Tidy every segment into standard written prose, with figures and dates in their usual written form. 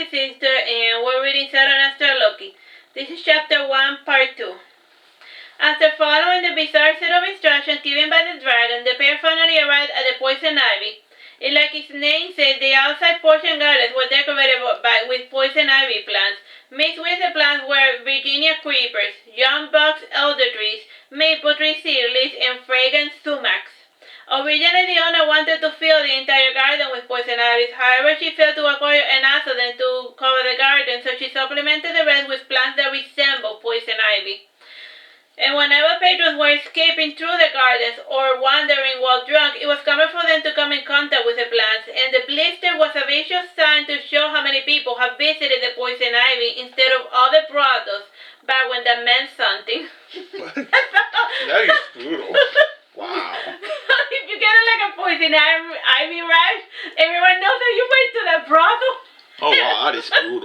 Artsy sister, and we're reading Saturnastra Loki. This is chapter 1, part 2. After following the bizarre set of instructions given by the dragon, the pair finally arrived at the poison ivy. And like its name says, the outside portion gardens were decorated with poison ivy plants. Mixed with the plants were Virginia creepers, young box elder trees, maple tree seedlings, and fragrant sumacs. Originally, the owner wanted to fill the entire garden with poison ivy. However, she failed to acquire enough of them to cover the garden, so she supplemented the rest with plants that resemble poison ivy. And whenever patrons were escaping through the gardens or wandering while drunk, it was common for them to come in contact with the plants, and the blister was a visual sign to show how many people have visited the poison ivy instead of other products back when that meant something. That is brutal. Wow. If you get like a poison ivy rash, everyone knows that you went to the brothel. Oh wow, that is brutal.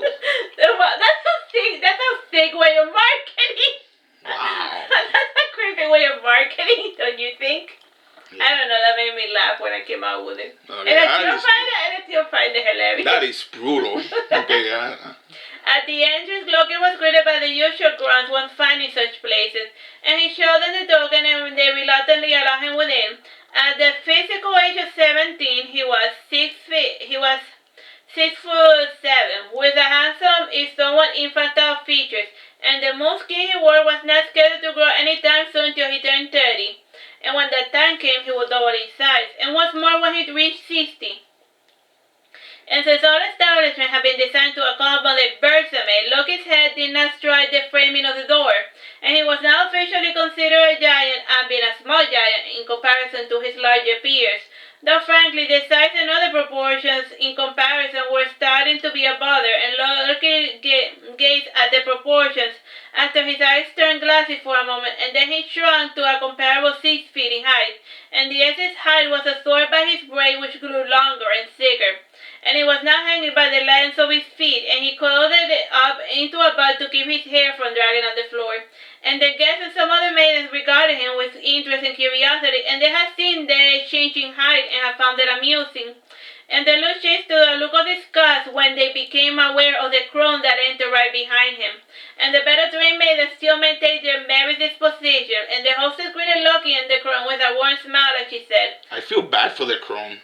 That's a sick way of marketing. Wow. That's a creepy way of marketing, don't you think? Yeah. I don't know, that made me laugh when I came out with it. Okay, and I still find it hilarious. That is brutal. Okay, At the entrance, Loki was greeted by the usual grunts when finding such places, and he showed them the token and they reluctantly allowed him within. At the physical age of 17, he was 6 foot 7, with a handsome, if somewhat infantile features, and the most skin he wore was not scheduled to grow anytime soon until he turned 30. And when that time came, he would double in size, and once more when he reached 60. And since all establishments have been designed to accommodate Bersamé, Loki's head did not strike the framing of the door, and he was now officially considered a giant and being a small giant in comparison to his larger peers. Though frankly, the size and other proportions in comparison were starting to be a bother, and Loki gazed at the proportions after his eyes turned glassy for a moment, and then he shrunk to a comparable 6 feet in height, and the excess height was absorbed by his brain, which grew longer and thicker. And he was now hanging by the length of his feet, and he coiled it up into a bud to keep his hair from dragging on the floor. And the guests and some other maidens regarded him with interest and curiosity, and they had seen the changing height and had found it amusing. And the look changed to a look of disgust when they became aware of the crone that entered right behind him. And the better trained maidens still maintained their merry disposition, and the hostess greeted Loki and the crone with a warm smile as she said, I feel bad for the crone.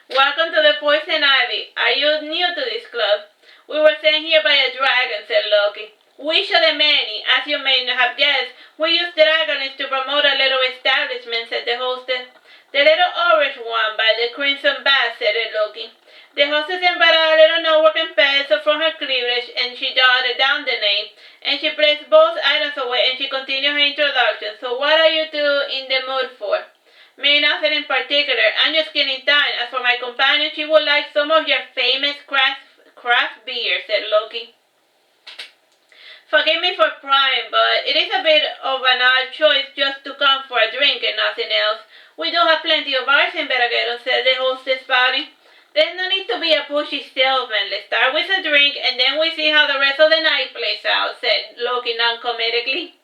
Welcome to the Poison Ivy. Are you new to this club? We were sent here by a dragon, said Loki. We of the many, as you may not have guessed, we use dragons to promote a little establishment, said the hostess. The little orange one by the crimson bath, said Loki. The hostess embroidered a little notework and pencil from her cleavage, and she jotted down the name, and she placed both items away, and she continued her introduction. So what are you two in the mood for? Me, nothing in particular. I'm just killing time. As for my companion, she would like some of your famous craft beer, said Loki. Forgive me for prying, but it is a bit of an odd choice just to come for a drink and nothing else. We do have plenty of bars in Veragero, said the hostess, pouting. There's no need to be a pushy salesman. Let's start with a drink, and then we see how the rest of the night plays out, said Loki non-comedically.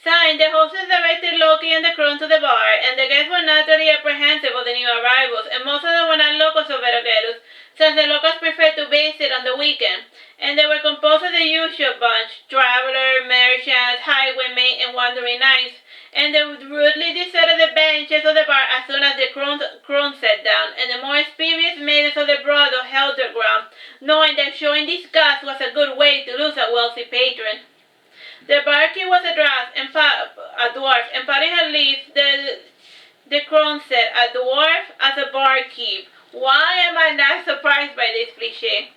Signed, the hostess directed Loki and the crone to the bar, and the guests were naturally apprehensive of the new arrivals, and most of them were not locals of Verogelos, since the locals preferred to visit on the weekend, and they were composed of the usual bunch, travelers, merchants, highwaymen, and wandering knights, and they rudely deserted the benches of the bar as soon as the crone sat down, and the more experienced maidens of the brothel held their ground, knowing that showing disgust was a good way to lose a wealthy patron. The barkeep was a dwarf, and patting her leaf, the crone said, a dwarf as a barkeep. Why am I not surprised by this cliché?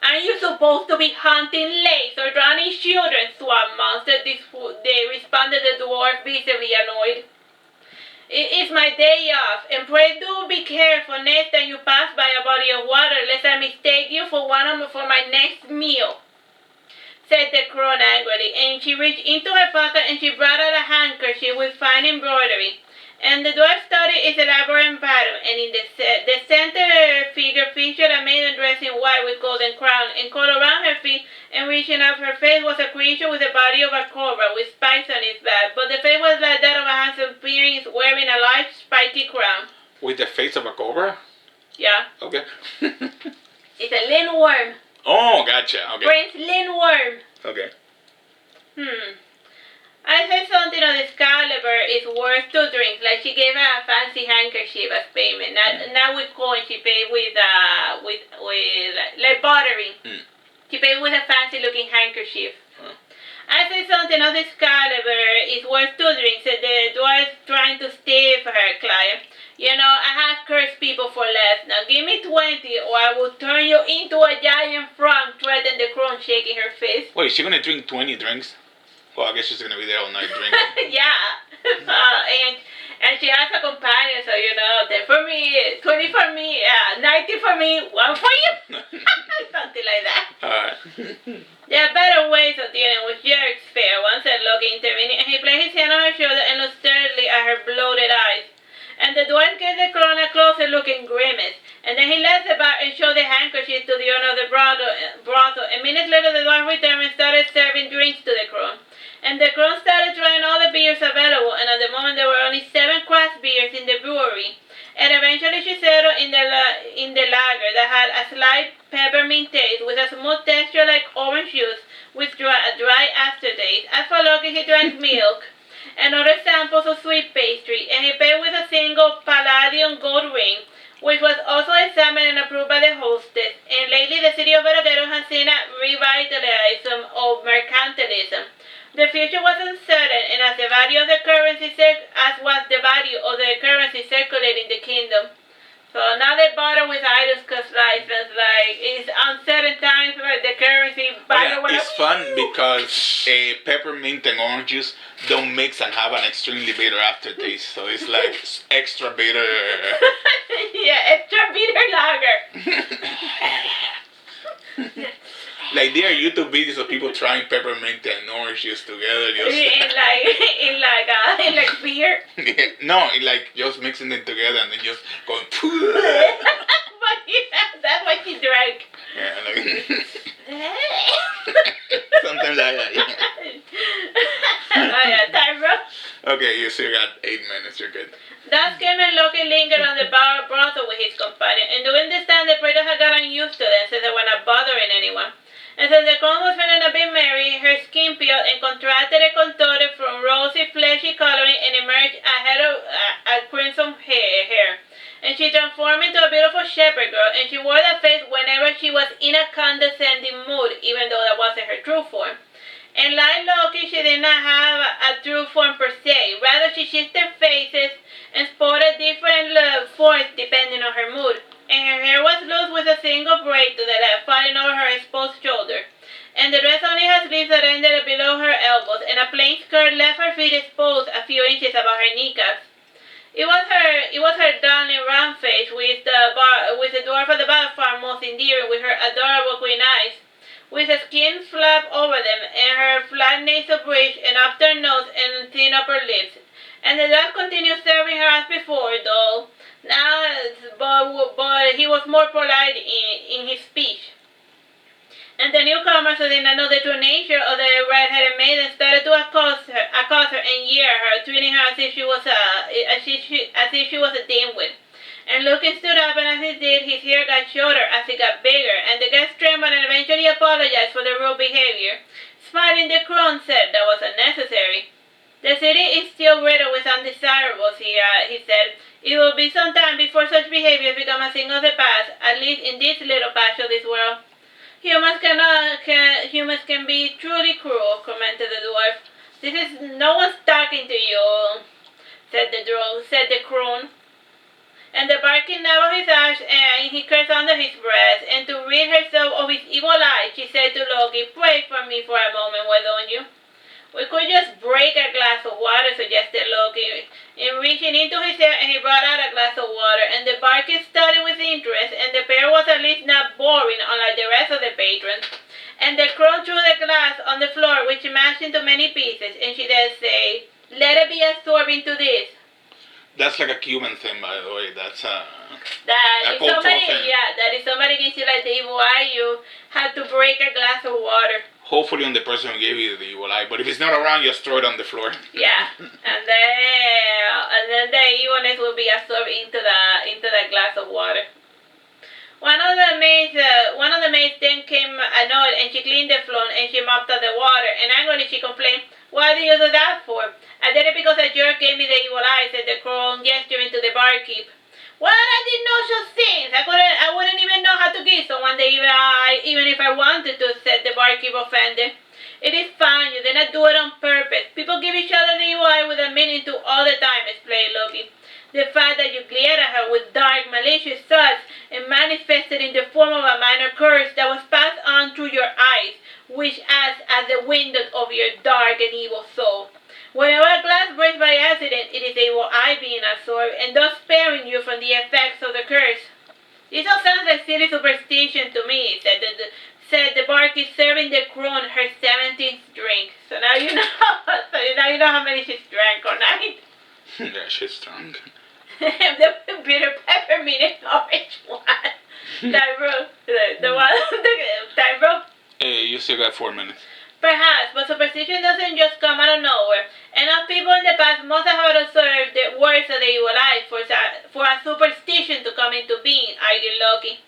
Aren't you supposed to be hunting lakes or drowning children, swamp monster? They responded the dwarf, visibly annoyed. It is my day off, and pray do be careful next time you pass by a body of water, lest I mistake you for for my next meal, said the crone angrily, and she reached into her pocket and she brought out a handkerchief with fine embroidery. And the dwarf studied its elaborate pattern, and in the center figure featured a maiden dressed in white with golden crown, and caught around her feet and reaching up her face was a creature with the body of a cobra with spikes on its back, but the face was like that of a handsome phoenix wearing a large spiky crown. With the face of a cobra? Yeah. Okay. It's a little worm. Oh, gotcha. Okay. Prince Lindworm. Okay. I said something on Excalibur is worth 2 drinks. Like she gave her a fancy handkerchief as payment. Not with coin. She paid with like bartering. She paid with a fancy looking handkerchief. I said something on Excalibur is worth 2 drinks. The dwarf trying to steal for her client. You know, I have cursed people for less. Now give me 20 or I will turn you into a giant frog, threatened the crone, shaking her fist. Wait, is she gonna drink 20 drinks? Well, I guess she's gonna be there all night drinking. Yeah. And she has a companion, so you know, 10 for me, 20 for me, 90 for me, 1 for you. Something like that. Alright. There are better ways of dealing with jerks, fair one, said Loki, intervening, and he placed his hand on her shoulder and looked sternly at her bloated eyes. And the dwarf gave the crone a closer-looking grimace. And then he left the bar and showed the handkerchief to the owner of the brothel. And minutes later, the dwarf returned and started serving drinks to the crone. And the crone started trying all the beers available, and at the moment there were only 7 craft beers in the brewery. And eventually she settled in the lager that had a slight peppermint taste with a smooth texture like orange juice with a dry aftertaste. As for Loki, he drank milk and other samples of sweet pastry, and he paid with a single palladium gold ring, which was also examined and approved by the hostess. And lately the city of Verogero has seen a revitalization of mercantilism. The future was uncertain, and as was the value of the currency circulating the kingdom. So now they barter with items because like it's uncertain times, like the currency battle. Yeah, it's fun because peppermint and orange juice don't mix and have an extremely bitter aftertaste. So it's like extra bitter. Yeah, extra bitter lager. Like there are YouTube videos of people trying peppermint and orange juice together. Just in like beer. Yeah, no, like just mixing them together and then just going. But yeah, that's what she drank. Yeah, like something like that. Yeah. Oh yeah, time bro. Okay, you still got 8 minutes. You're good. Thus came and Loki lingered on the brothel with his companion, and during this time the predators had gotten used to them, so they were not bothering anyone. And since the crone was feeling a bit merry, her skin peeled and contracted and contorted from rosy, fleshy coloring and emerged a head of crimson hair. And she transformed into a beautiful shepherd girl, and she wore that face whenever she was in a condescending mood, even though that wasn't her true form. And like Loki, she did not have a true form per se. Rather, she shifted faces and sported different forms depending on her mood. And her hair was loose with a single braid to the left, falling over her exposed shoulder. And the dress only had sleeves that ended below her elbows, and a plain skirt left her feet exposed a few inches above her kneecaps. It was her darling round face with the dwarf at the battle farm most endearing, with her adorable green eyes, with a skin flap over them, and her flat nasal bridge, and upturned nose, and thin upper lips. And the dwarf continued serving her as before, though now, but he was more polite in his speech. And the newcomers who did not know the true nature of the red-headed maiden started to accost her and jeer her, treating her as if she was a dimwit. And Lucan stood up, and as he did, his hair got shorter as it got bigger, and the guest trembled and eventually apologized for the rude behavior. Smiling, the crone said that was unnecessary. The city is still riddled with undesirables, he said. It will be some time before such behavior become a thing of the past, at least in this little patch of this world. Humans can be truly cruel, commented the dwarf. This is no one's talking to you, said the crone. And the barking knob of his axe, and he cursed under his breath. And to rid herself of his evil eye, she said to Loki, "Pray for me for a moment, why don't you?" "We could just break a glass of water," suggested Loki. And reaching into his hair, and he brought out a glass of water, and the barking studied with interest, and the pair was at least not boring, unlike the rest of the patrons. And the crone threw the glass on the floor, which smashed into many pieces, and she then said, "Let it be absorbed into this." That's like a Cuban thing, by the way. That's that if somebody gives you like the evil eye, you have to break a glass of water. Hopefully on the person who gave you the evil eye, but if it's not around, just throw it on the floor. Yeah, and then the evilness will be absorbed into the glass of water. One of the maids then came and she cleaned the floor, and she mopped up the water, and angrily she complained, "Why do you do that for?" "I did it because a jerk gave me the evil eye," said the crone, gesturing to the barkeep. "Well, I did no such things. I wouldn't even know how to give someone the evil eye, even if I wanted to," said the barkeep, offended. "It is fine. You did not do it on purpose. People give each other the evil eye without meaning to all the time," explained Loki. "The fact that you glared at her with dark, malicious thoughts and manifested in the form of a minor curse that was passed on through your eyes, which acts as the window of your dark and evil soul. Whenever a glass breaks by accident, it is the evil eye being absorbed and thus sparing you from the effects of the curse." "This all sounds like silly superstition to me," said the barkeep, serving the crone her 17th drink. So now you know. Now you know how many she's drank all night. Yeah, she's drunk. The bitter peppermint and orange one. Tyrell, the one, Tyrell. You still got 4 minutes. "Perhaps, but superstition doesn't just come out of nowhere. Enough people in the past must have observed the words of the evil eye for a superstition to come into being," argued Loki.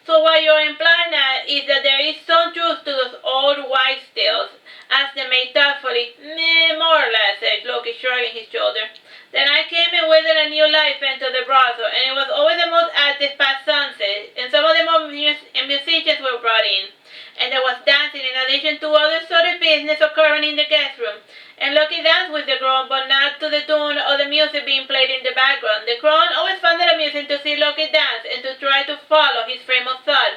"So what you're implying is that there is some truth to those old wise tales," asked the maid thoughtfully. "More or less," said Loki, shrugging his shoulder. "Then I came in with a new life into the brothel, and it was always the most active past sunset, and some of the musicians were brought in, and there was dancing in addition to other sort of business occurring in the guest room. And Loki danced with the crone, but not to the tune of the music being played in the background. The crone always found it amusing to see Loki dance and to try to follow his frame of thought."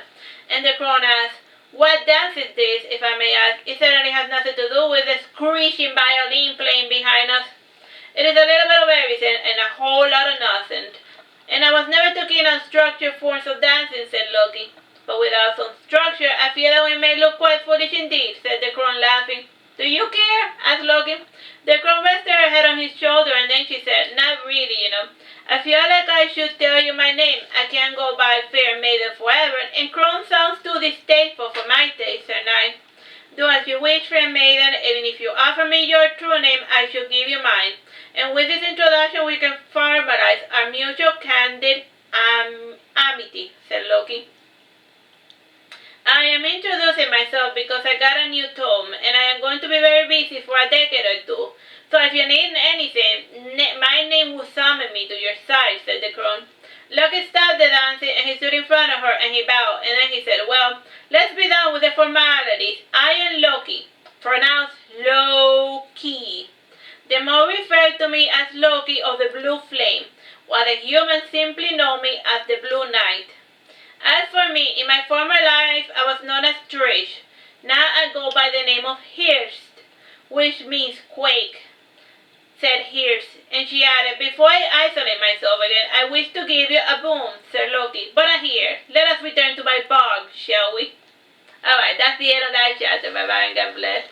And the crone asked, "What dance is this, if I may ask? It certainly has nothing to do with the screeching violin playing behind us." "It is a little bit of everything and a whole lot of nothing. And I was never too keen on structured forms of dancing," said Loki. "But without some structure, I fear that we may look quite foolish indeed," said the crone, laughing. "Do you care?" asked Loki. The crone rested her head on his shoulder, and then she said, "Not really, you know. I feel like I should tell you my name. I can't go by Fair Maiden forever, and crone sounds too distasteful for my taste, and I do as you wish, Fair Maiden, and if you offer me your true name, I shall give you mine. And with this introduction, we can formalize our mutual candid amity," said Loki. "I am introducing myself because I got a new tome, and I am going to be very busy for a decade or two. So if you need anything, my name will summon me to your side," said the crone. Loki stopped the dancing, and he stood in front of her, and he bowed, and then he said, "Well, let's be done with the formalities. I am Loki, pronounced Loki. The more referred to me as Loki of the Blue Flame, while the humans simply know me as the Blue Knight. As for me, in my former life, I was known as Trish. Now I go by the name of Hirst, which means quake," said Hirst, and she added, "Before I isolate myself again, I wish to give you a boon, Sir Loki. But here, let us return to my bog, shall we?" Alright, that's the end of that chapter. Bye-bye and God bless.